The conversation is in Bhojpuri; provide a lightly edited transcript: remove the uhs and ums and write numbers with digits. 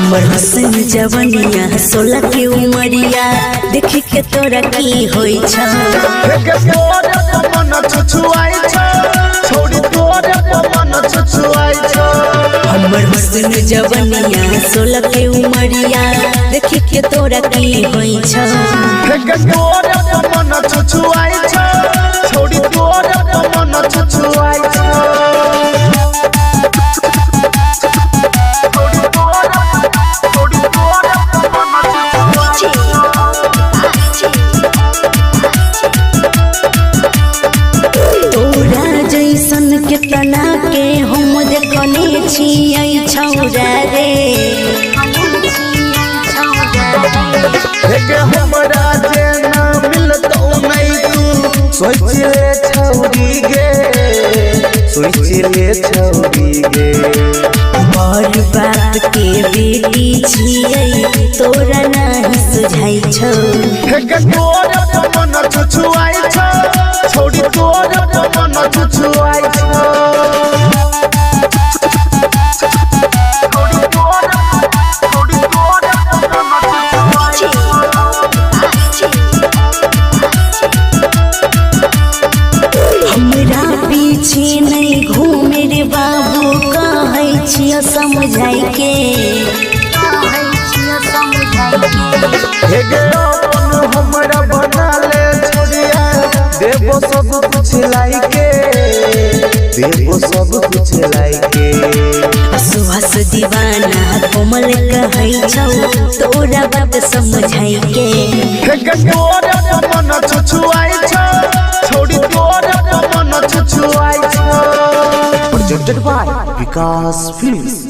हमर हसन जवनिया 16 के उमरिया देख के तोरा की होई छ हमर हसन जवनिया 16 के उमरिया देख के तोरा की होई छ कितना के हम देखने छियै छौरा रे हमरा जे ना मिलतौ नहीं तू सोच ले छौरी गे बड़ बात के बेटी छियै तोरा नहीं सुझाई छौ मन छुछुआई छ छोड़ी तोर मन छुछुआई छ हमरा पीछे नहीं घूमे रे बाबू कहै छियो समझाई के हमरा बना ले छोड़िया देबो सब कुछ लाइके सुहास दीवाना कोमल कहै छौ तोरा बात समझाई के मन छुछुआई छ छोड़ी तोर मन छुछुआई छ presented by Vikas Films।